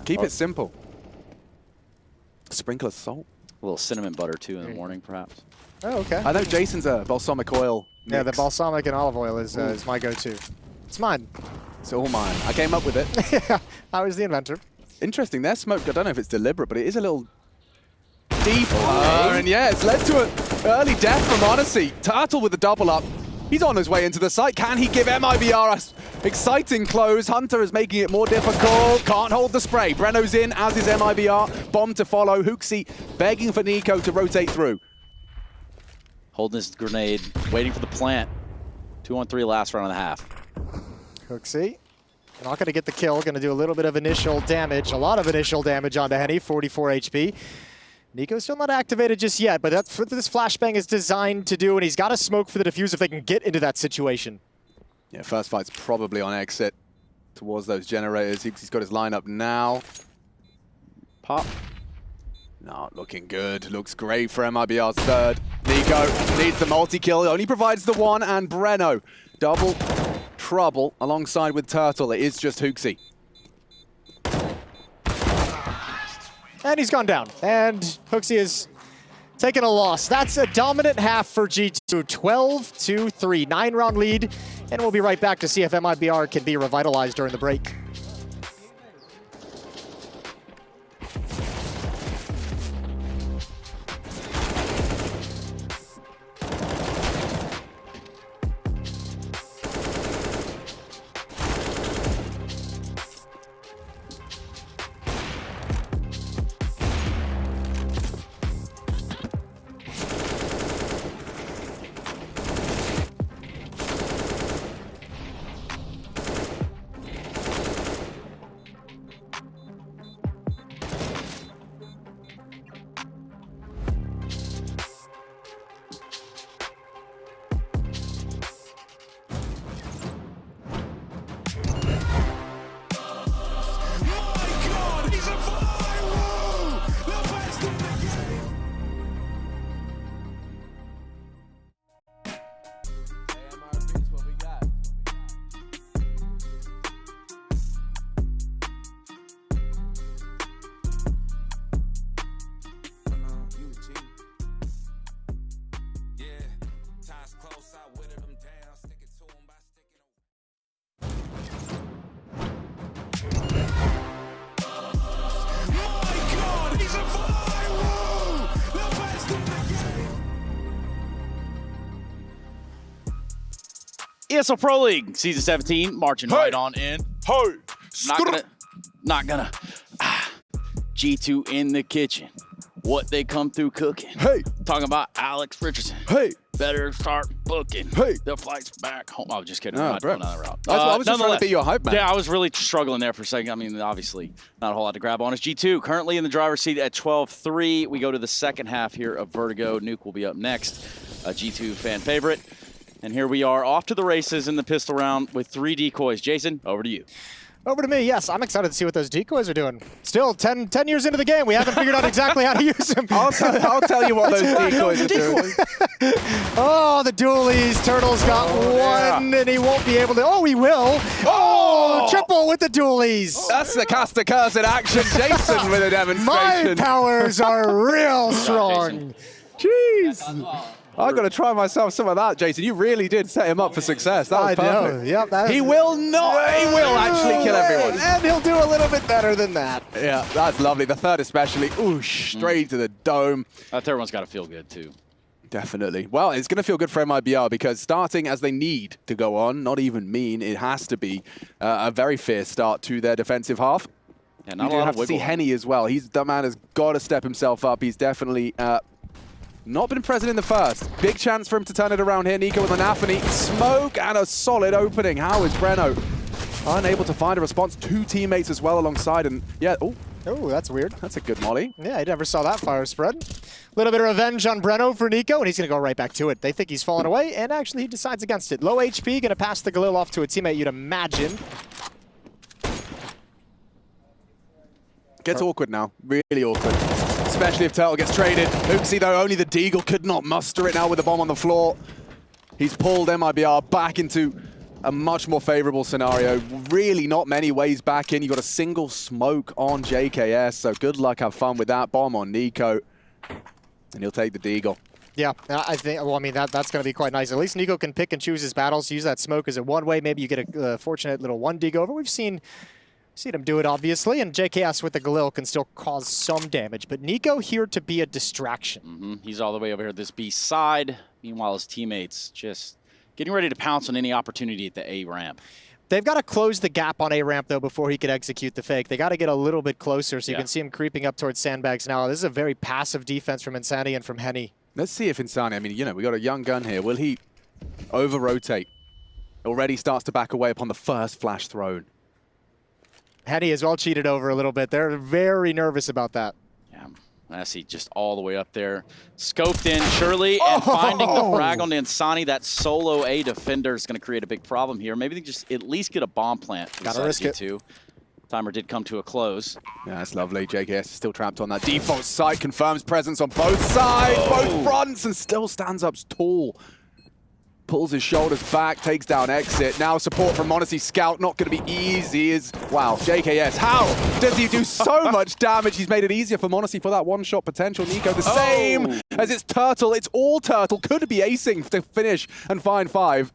Keep it simple. Sprinkle of salt. A little cinnamon butter, too, in the morning, perhaps. Oh, okay. I know Jason's a balsamic oil mix. Yeah, the balsamic and olive oil is my go-to. It's mine. It's all mine. I came up with it. Yeah, I was the inventor. Interesting. Their smoke, I don't know if it's deliberate, but it is a little deeper. And yeah, it's led to an early death from Odyssey. Turtle with the double up. He's on his way into the site. Can he give MIBR a exciting close? Hunter is making it more difficult. Can't hold the spray. Breno's in, as is MIBR. Bomb to follow. Hooksy begging for Nico to rotate through. Holding his grenade, waiting for the plant. 2-on-3 last round and a half. Hooksy. Not going to get the kill. Going to do a little bit of initial damage. A lot of initial damage onto Henny. 44 HP. Nico's still not activated just yet, but that's what this flashbang is designed to do, and he's got to smoke for the defuse if they can get into that situation. Yeah, first fight's probably on exit towards those generators. He's got his lineup now. Pop. Not looking good. Looks great for MIBR's third. Nico needs the multi-kill. Only provides the 1, and Breno. Double trouble alongside with Turtle. It is just Hooksy. And he's gone down. And Hooksy is taking a loss. That's a dominant half for G2. 12-3, 9-round lead. And we'll be right back to see if MIBR can be revitalized during the break. ESL Pro League, Season 17, marching right on in. Hey. Not gonna. G2 in the kitchen. What they come through cooking. Hey. Talking about Alex Richardson. Hey. Better start booking. Hey. The flight's back home. I was just kidding. No, I'm not going down that route. I was just trying to be your hype man. Yeah, I was really struggling there for a second. I mean, obviously, not a whole lot to grab on. It's G2 currently in the driver's seat at 12-3. We go to the second half here of Vertigo. Nuke will be up next. A G2 fan favorite. And here we are off to the races in the pistol round with 3 decoys. Jason, over to you. Over to me, yes. I'm excited to see what those decoys are doing. Still, 10 years into the game, we haven't figured out exactly how to use them. I'll tell you what those decoys are doing. Oh, the dualies. Turtle's got one, and he won't be able to. Oh, he will. Oh, triple with the dualies. That's the cast a curse in action. Jason with a demonstration. My powers are real strong. Jeez. I've got to try myself some of that, Jason. You really did set him up for success. That was perfect. Yep, he will not. He will actually kill everyone. And he'll do a little bit better than that. Yeah, that's lovely. The third especially. Ooh, straight to the dome. That third one's got to feel good, too. Definitely. Well, it's going to feel good for MIBR because starting as they need to go on, not even mean, it has to be a very fierce start to their defensive half. Yeah, not you a lot have of to see wiggle. Henny as well. The man has got to step himself up. He's definitely not been present in the first. Big chance for him to turn it around here. Nico with an Anthony. Smoke and a solid opening. How is Breno unable to find a response? 2 teammates as well alongside. And yeah, oh, that's weird. that's a good molly. Yeah, I never saw that fire spread. A little bit of revenge on Breno for Nico, and he's going to go right back to it. They think he's fallen away, and actually he decides against it. Low HP, going to pass the Galil off to a teammate, you'd imagine. Gets awkward now. Really awkward. Especially if Turtle gets traded. Oopsie though, only the Deagle could not muster it now with the bomb on the floor. He's pulled MIBR back into a much more favorable scenario. Really not many ways back in. You got a single smoke on JKS, so good luck, have fun with that bomb on Nico. And he'll take the Deagle. Yeah, I think, well, I mean, that's going to be quite nice. At least Nico can pick and choose his battles, use that smoke as a one-way. Maybe you get a fortunate little 1 over. We've seen him do it, obviously, and JKS with the Galil can still cause some damage. But Nico here to be a distraction. He's all the way over here this B side. Meanwhile, his teammates just getting ready to pounce on any opportunity at the A ramp. They've got to close the gap on A ramp, though, before he could execute the fake. They got to get a little bit closer, so you can see him creeping up towards sandbags now. This is a very passive defense from Insani and from Henny. Let's see if Insani, I mean, you know, we got a young gun here. Will he over-rotate? Already starts to back away upon the first flash thrown. Henny as well cheated over a little bit. They're very nervous about that. Yeah, I see just all the way up there. Scoped in, surely, and finding the frag on Insani. That solo A defender is going to create a big problem here. Maybe they just at least get a bomb plant. Gotta risk it. Timer did come to a close. Yeah, that's lovely. JKS is still trapped on that default site. Confirms presence on both sides, both fronts, and still stands up tall. Pulls his shoulders back, takes down exit. Now support from m0NESY Scout, not going to be easy. Wow, JKS, how does he do so much damage? He's made it easier for m0NESY for that one-shot potential. Nico, the same as it's Turtle. It's all Turtle. Could be acing to finish and find 5.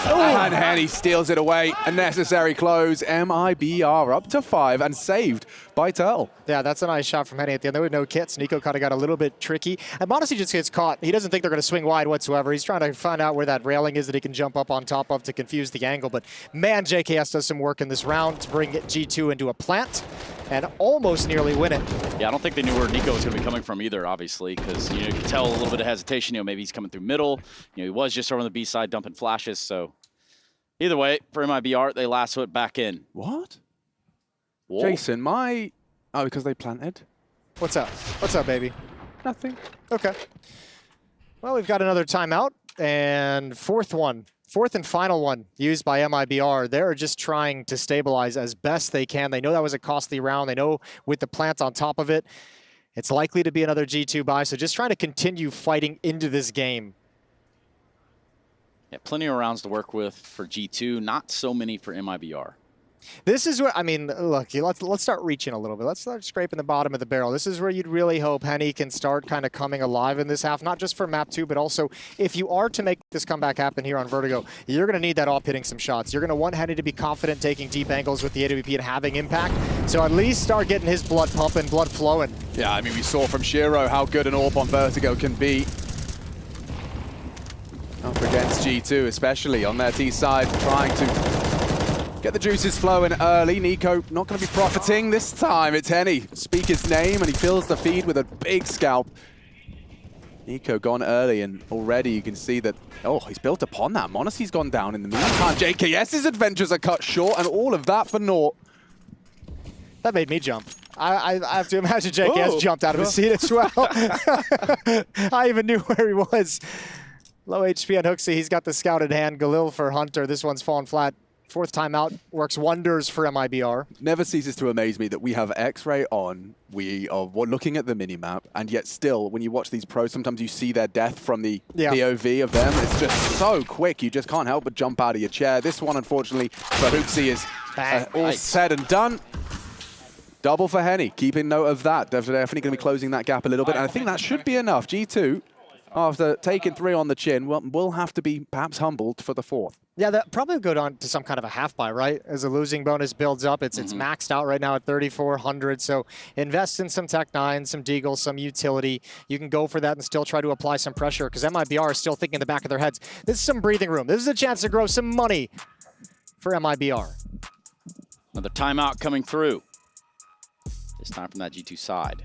And Henny steals it away. A necessary close. MIBR up to 5 and saved by Turtle. Yeah, that's a nice shot from Henny at the end. There were no kits. Nico kind of got a little bit tricky. And m0NESY just gets caught. He doesn't think they're going to swing wide whatsoever. He's trying to find out where that railing is that he can jump up on top of to confuse the angle. But man, JKS does some work in this round to bring G2 into a plant and almost nearly win it. Yeah, I don't think they knew where Nico was going to be coming from either, obviously, because you could tell a little bit of hesitation. Maybe he's coming through middle. He was just over on the B side dumping flashes. So either way, for MIBR, they lasso it back in. What? Whoa. Jason, oh, because they planted? What's up? What's up, baby? Nothing. Okay. Well, we've got another timeout and fourth and final one used by MIBR. They're just trying to stabilize as best they can. They know that was a costly round. They know with the plant on top of it, it's likely to be another G2 buy. So just trying to continue fighting into this game. Yeah, plenty of rounds to work with for G2. Not so many for MIBR. This is where, I mean, look, let's start reaching a little bit. Let's start scraping the bottom of the barrel. This is where you'd really hope Henny can start kind of coming alive in this half, not just for map 2, but also if you are to make this comeback happen here on Vertigo, you're going to need that off hitting some shots. You're going to want Henny to be confident taking deep angles with the AWP and having impact. So at least start getting his blood pumping, blood flowing. Yeah, I mean, we saw from Shiro how good an AWP on Vertigo can be. Up against G2, especially on their T side, trying to get the juices flowing early. Nico not going to be profiting this time. It's Henny. Speak his name, and he fills the feed with a big scalp. Nico gone early, and already you can see that, oh, he's built upon that. Monacy's gone down in the meantime. JKS's adventures are cut short, and all of that for naught. That made me jump. I have to imagine JKS jumped out of his seat as well. I even knew where he was. Low HP on Hooksy. He's got the scout in hand. Galil for Hunter. This one's fallen flat. Fourth timeout works wonders for MIBR. Never ceases to amaze me that we have X-ray on. We are looking at the minimap, and yet still, when you watch these pros, sometimes you see their death from the POV of them. It's just so quick. You just can't help but jump out of your chair. This one, unfortunately, for Hooksy is all said and done. Double for Henny. Keeping note of that. Definitely going to be closing that gap a little bit, and I think that should be enough. G2, after taking 3 on the chin, will have to be perhaps humbled for the 4th. Yeah, that probably go on to some kind of a half buy, right? As the losing bonus builds up, it's maxed out right now at 3,400. So invest in some Tech 9, some Deagle, some utility. You can go for that and still try to apply some pressure, because MIBR is still thinking in the back of their heads, this is some breathing room. This is a chance to grow some money for MIBR. Another timeout coming through. This time from that G2 side.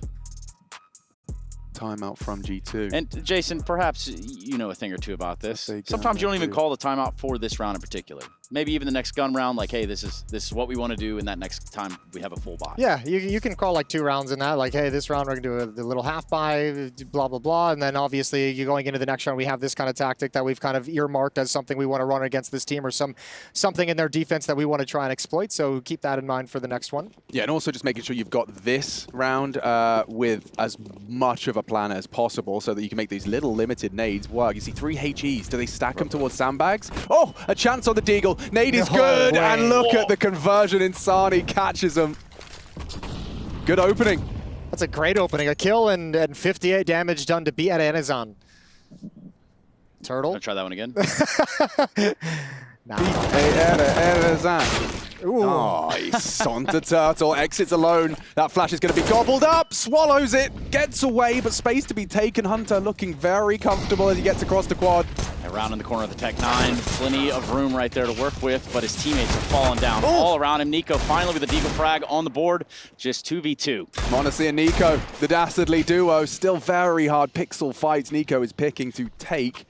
Timeout from G2. And Jason, perhaps you know a thing or two about this. Sometimes you don't even call the timeout for this round in particular. Maybe even the next gun round, like, hey, this is what we want to do, and that next time we have a full buy. Yeah, you can call like 2 rounds in that, like, hey, this round we're gonna do a little half buy, blah blah blah, and then obviously you're going into the next round. We have this kind of tactic that we've kind of earmarked as something we want to run against this team, or something in their defense that we want to try and exploit. So keep that in mind for the next one. Yeah, and also just making sure you've got this round with as much of a plan as possible, so that you can make these little limited nades work. You see 3 HEs. Do they stack them towards sandbags? Oh, a chance on the Deagle. Nade is good, and look at the conversion. Insani catches him. Good opening. That's a great opening. A kill and 58 damage done to Biat Anizan. Turtle. I'll try that one again. Nice. Onto Turtle, exits alone. That flash is going to be gobbled up, swallows it, gets away, but space to be taken. Hunter looking very comfortable as he gets across the quad. Around in the corner of the Tech 9, plenty of room right there to work with, but his teammates have fallen down all around him. Nico finally with a Deagle frag on the board, just 2v2. Monacy and Nico, the dastardly duo, still very hard pixel fights Nico is picking to take.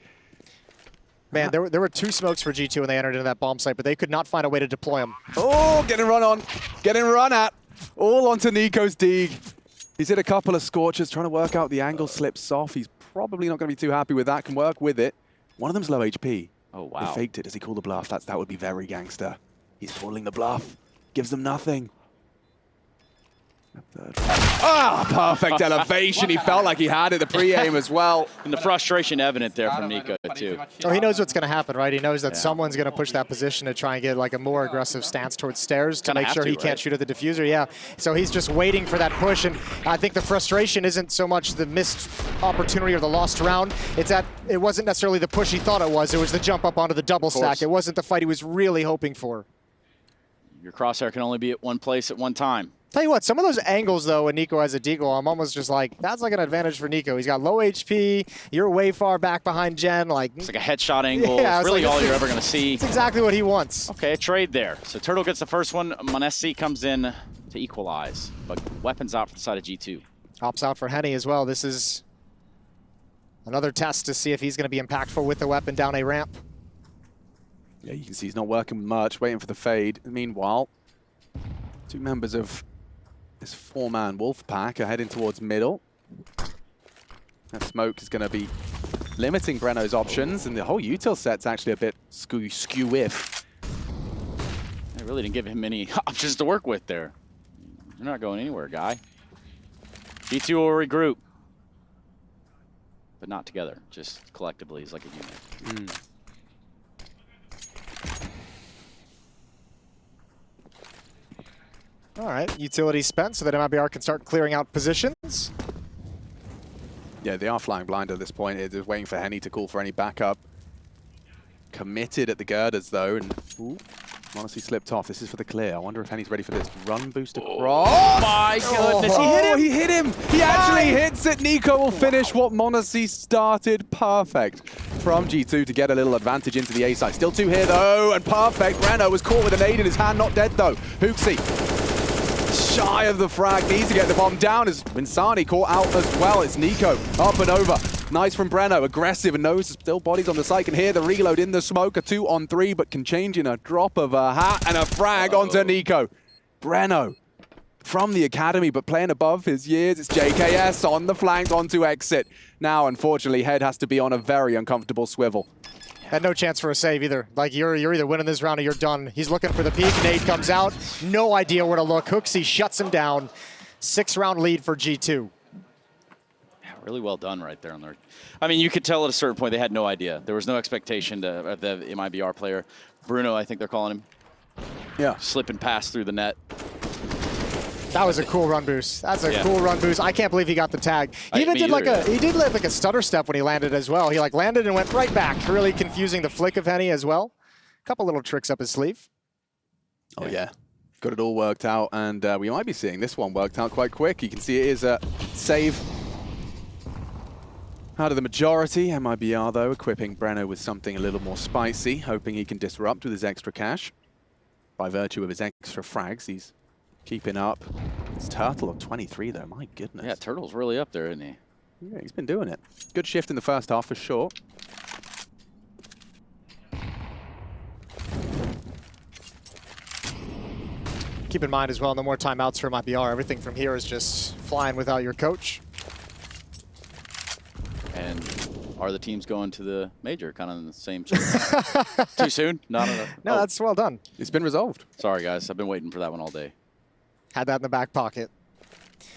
Man, there were 2 smokes for G2 when they entered into that bomb site, but they could not find a way to deploy them. Oh, getting run on, getting run at. All onto Nico's Deag. He's hit a couple of scorches, trying to work out the angle, slips off. He's probably not going to be too happy with that, can work with it. One of them's low HP. Oh, wow. He faked it. Does he call the bluff? That would be very gangster. He's calling the bluff. Gives them nothing. Perfect elevation. He felt like he had it, the pre-aim as well. And the frustration evident there from Nico, too. Oh, he knows what's going to happen, right? He knows that someone's going to push that position to try and get like a more aggressive stance towards stairs to make sure he can't shoot at the diffuser. Yeah, so he's just waiting for that push, and I think the frustration isn't so much the missed opportunity or the lost round. It's that it wasn't necessarily the push he thought it was. It was the jump up onto the double stack. It wasn't the fight he was really hoping for. Your crosshair can only be at one place at one time. Tell you what, some of those angles, though, when Nico has a Deagle, I'm almost just like, that's like an advantage for Nico. He's got low HP. You're way far back behind Jen. Like, it's like a headshot angle. Yeah, it's really all you're ever going to see. It's exactly what he wants. Okay, a trade there. So Turtle gets the first one. Monacy comes in to equalize. But weapons out for the side of G2. Hops out for Henny as well. This is another test to see if he's going to be impactful with the weapon down a ramp. Yeah, you can see he's not working much, waiting for the fade. Meanwhile, 2 members of this 4-man wolf pack are heading towards middle. That smoke is going to be limiting Breno's options, and the whole util set's actually a bit skew-if. They really didn't give him many options to work with there. You're not going anywhere, guy. G2 will regroup. But not together, just collectively as like a unit. All right, utility spent so that MIBR can start clearing out positions. Yeah, they are flying blind at this point. They're just waiting for Henny to call for any backup. Committed at the girders, though, and Monacy slipped off. This is for the clear. I wonder if Henny's ready for this. Run boost across. Oh my goodness, he hit him! He hit him! He actually finally hits it. Nico will finish what m0NESY started. Perfect from G2 to get a little advantage into the A side. Still 2 here though, and perfect. Breno was caught with a nade in his hand, not dead though. HooXi, shy of the frag, needs to get the bomb down as Insani caught out as well. It's Nico up and over. Nice from Breno, aggressive and knows still bodies on the site. Can hear the reload in the smoke, a 2-on-3, but can change in a drop of a hat and a frag onto Nico. Breno from the academy, but playing above his years. It's JKS on the flank onto exit. Now, unfortunately, Head has to be on a very uncomfortable swivel. Had no chance for a save either. Like, you're either winning this round or you're done. He's looking for the peak. Nade comes out. No idea where to look. HooXi shuts him down. 6-round lead for G2. Yeah, really well done right there on their. I mean, you could tell at a certain point they had no idea. There was no expectation of the MIBR player. Bruno, I think they're calling him. Yeah. Slipping past through the net. That was a cool run boost. That's a cool run boost. I can't believe he got the tag. He even did like a stutter step when he landed as well. He like landed and went right back, really confusing the flick of Henny as well. A couple little tricks up his sleeve. Oh yeah, got it all worked out, and we might be seeing this one worked out quite quick. You can see it is a save out of the majority. MIBR though equipping Breno with something a little more spicy, hoping he can disrupt with his extra cash. By virtue of his extra frags, he's keeping up. It's Turtle of 23 though, my goodness. Yeah, Turtle's really up there, isn't he? Yeah, he's been doing it. Good shift in the first half for sure. Keep in mind as well, no more timeouts for MIBR. Everything from here is just flying without your coach. And are the teams going to the major kind of in the same Too soon? No. No, that's well done. It's been resolved. Sorry, guys. I've been waiting for that one all day. Had that in the back pocket.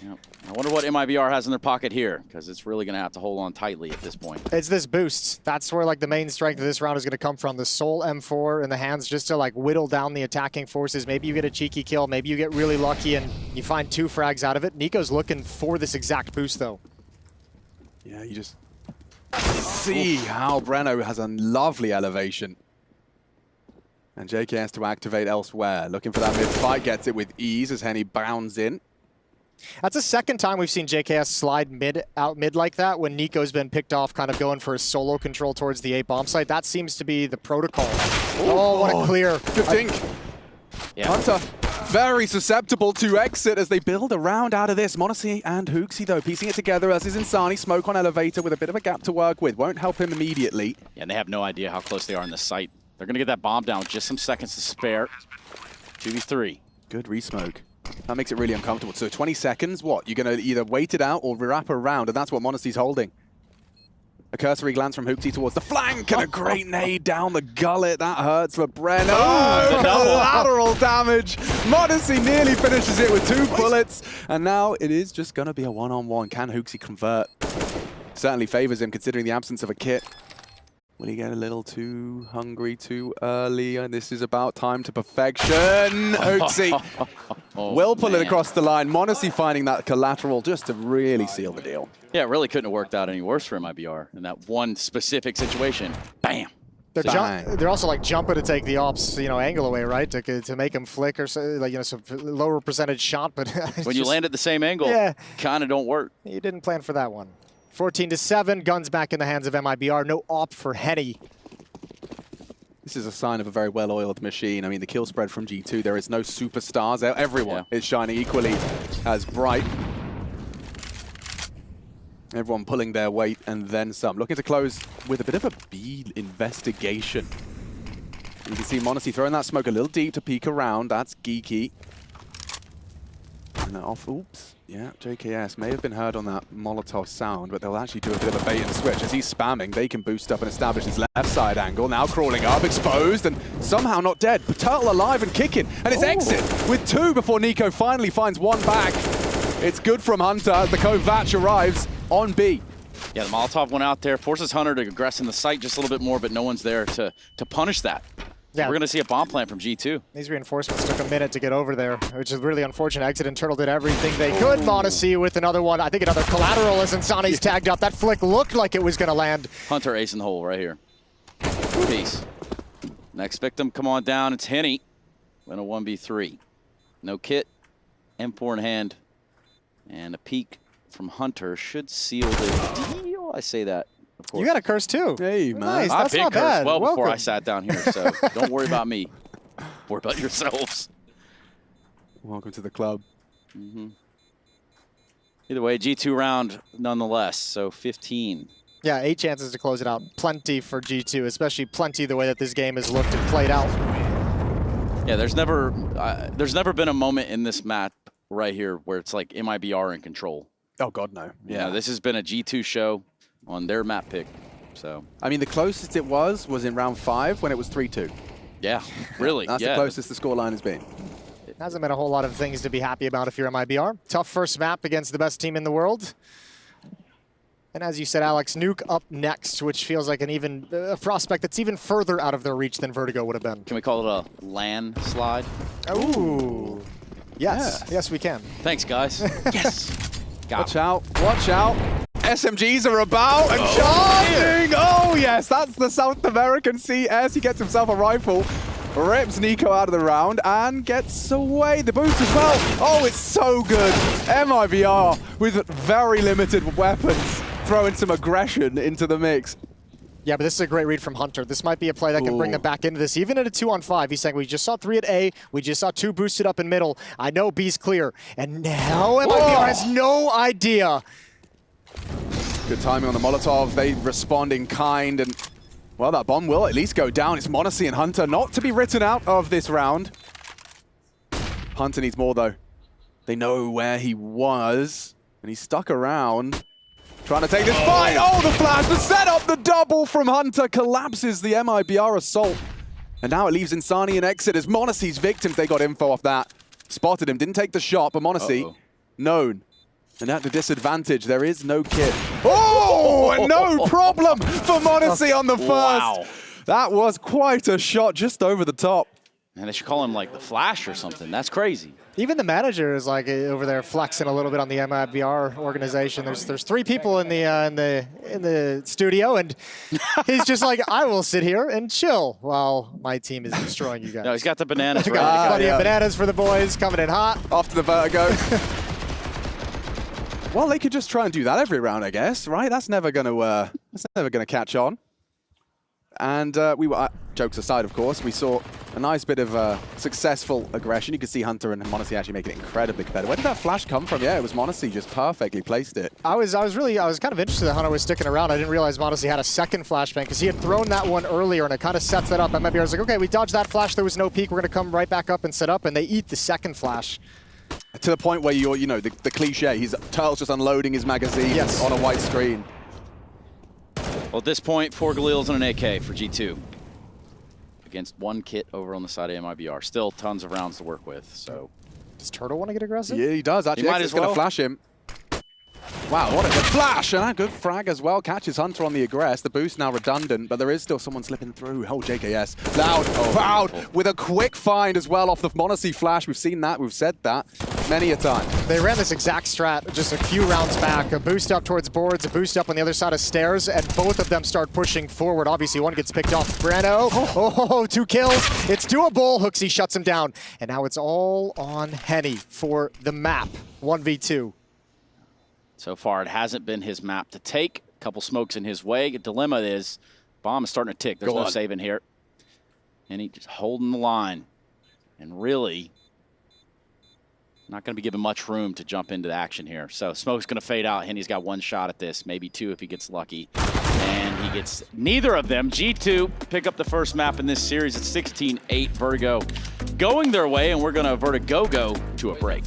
Yep. I wonder what MIBR has in their pocket here, because it's really going to have to hold on tightly at this point. It's this boost. That's where like the main strength of this round is going to come from. The Soul M4 in the hands just to like whittle down the attacking forces. Maybe you get a cheeky kill. Maybe you get really lucky and you find 2 frags out of it. Nico's looking for this exact boost though. Yeah, you just see how Breno has a lovely elevation. And JK has to activate elsewhere. Looking for that mid-fight, gets it with ease as Henny bounds in. That's the second time we've seen JKS slide out mid like that when Nico's been picked off kind of going for a solo control towards the A bomb site. That seems to be the protocol. Oh, what a clear. Good think. Yeah. Hunter, very susceptible to exit as they build a round out of this. m0NESY and HooXi, though, piecing it together as is Insani. Smoke on elevator with a bit of a gap to work with. Won't help him immediately. Yeah, and they have no idea how close they are in the site. They're going to get that bomb down with just some seconds to spare. 2v3. Good resmoke. That makes it really uncomfortable. So 20 seconds, what? You're going to either wait it out or wrap around, and that's what m0NESY's holding. A cursory glance from HooXi towards the flank, and a great nade down the gullet. That hurts for Breno. Oh, lateral damage. m0NESY nearly finishes it with 2 bullets, and now it is just going to be a one-on-one. Can HooXi convert? Certainly favors him considering the absence of a kit. Will he get a little too hungry too early? And this is about time to perfection. HooXi will pull it across the line. m0NESY finding that collateral just to really seal the deal. Yeah, it really couldn't have worked out any worse for MIBR in that one specific situation. Bam! They're also like jumping to take the ops, angle away, right? To make him flick or so, like, some lower percentage shot, but when you land at the same angle, kind of don't work. You didn't plan for that one. 14-7, guns back in the hands of MIBR. No op for Henny. This is a sign of a very well-oiled machine. I mean, the kill spread from G2, there is no superstars. Everyone is shining equally as bright. Everyone pulling their weight and then some. Looking to close with a bit of a B investigation. You can see m0NESY throwing that smoke a little deep to peek around. That's geeky. And off, oops. Yeah, JKS may have been heard on that Molotov sound, but they'll actually do a bit of a bait and switch. As he's spamming, they can boost up and establish his left side angle. Now crawling up, exposed, and somehow not dead. But Turtle alive and kicking, and it's exit with 2 before Nico finally finds 1 back. It's good from Hunter as the Kovac arrives on B. Yeah, the Molotov went out there, forces Hunter to aggress in the site just a little bit more, but no one's there to punish that. Yeah. We're going to see a bomb plant from G2. These reinforcements took a minute to get over there, which is really unfortunate. Exit and Turtle did everything they could. m0NESY with another one. I think another collateral as Insani's tagged up. That flick looked like it was going to land. Hunter ace in the hole right here. Peace. Next victim, come on down. It's Henny. In a 1v3. No kit. M4 in hand. And a peek from Hunter should seal the deal. I say that, of course. You got a curse too. Hey, man. Nice. I That's big not cursed bad. well before Welcome. I sat down here, so don't worry about me. Worry about yourselves. Welcome to the club. Either way, G2 round nonetheless, so 15. Yeah, 8 chances to close it out. Plenty for G2, especially plenty the way that this game has looked and played out. Yeah, there's never been a moment in this map right here where it's like MIBR in control. Oh, God, no. Yeah, this has been a G2 show on their map pick. So I mean, the closest it was in round 5 when it was 3-2. yeah, really. That's the closest the scoreline has been. Hasn't been a whole lot of things to be happy about if you're MIBR. Tough first map against the best team in the world. And as you said, Alex, Nuke up next, which feels like a prospect that's even further out of their reach than Vertigo would have been. Can we call it a landslide? Ooh. Yes. Yes, we can. Thanks, guys. Yes. Watch out. Watch out. SMGs are about and charging. Oh, yes. That's the South American CS. He gets himself a rifle. Rips Nico out of the round and gets away. The boost as well. Oh, it's so good. MIBR with very limited weapons, throwing some aggression into the mix. Yeah, but this is a great read from Hunter. This might be a play that can bring them back into this, even at a 2-on-5. He's saying, we just saw 3 at A. We just saw 2 boosted up in middle. I know B's clear. And now MIBR has no idea. Good timing on the Molotov. They respond in kind and... well, that bomb will at least go down. It's m0NESY and Hunter not to be written out of this round. Hunter needs more, though. They know where he was, and he's stuck around, trying to take this fight. Oh, the flash, the setup, the double from Hunter collapses the MIBR assault. And now it leaves Insani and Exit as m0NESY's victims. They got info off that. Spotted him, didn't take the shot, but m0NESY known. And at the disadvantage, there is no kit. Oh, and no problem for m0NESY on the first. Wow. That was quite a shot just over the top. Man, they should call him like the Flash or something. That's crazy. Even the manager is like over there flexing a little bit on the MIBR organization. There's 3 people in the studio, and he's just like, I will sit here and chill while my team is destroying you guys. No, he's got the bananas ready Got to go. plenty of bananas for the boys coming in hot. Off to the vertigo. Well, they could just try and do that every round, I guess, right? That's never gonna catch on. And jokes aside, of course, we saw a nice bit of successful aggression. You could see Hunter and m0NESY actually making it incredibly competitive. Where did that flash come from? Yeah, it was m0NESY just perfectly placed it. I was kind of interested that Hunter was sticking around. I didn't realize m0NESY had a second flashbang because he had thrown that one earlier, and it kind of sets that up. MIBR was like, okay, we dodged that flash. There was no peek. We're going to come right back up and set up, and they eat the second flash. To the point where you're, the cliche, Turtle's just unloading his magazine on a white screen. Well, at this point, 4 Galils and an AK for G2. Against 1 kit over on the side of MIBR. Still tons of rounds to work with, so. Does Turtle want to get aggressive? Yeah, he does. Actually, he might Exit's as well. going to flash him. Wow, what a good flash! And a good frag as well. Catches Hunter on the aggress. The boost now redundant, but there is still someone slipping through. Oh, JKS. Loud, proud, with a quick find as well off the m0NESY flash. We've seen that. We've said that many a time. They ran this exact strat just a few rounds back. A boost up towards boards, a boost up on the other side of stairs, and both of them start pushing forward. Obviously, one gets picked off. Brano, 2 kills. It's doable. Hooksy shuts him down. And now it's all on Henny for the map. 1v2. So far, it hasn't been his map to take. A couple smokes in his way. The dilemma is, bomb is starting to tick. There's no saving here. And he just holding the line. And really, not going to be given much room to jump into the action here. So smoke's going to fade out. Henny's got 1 shot at this, maybe 2 if he gets lucky. And he gets neither of them. G2 pick up the first map in this series at 16-8 Vertigo. Going their way, and we're going to Vertigo go to a break.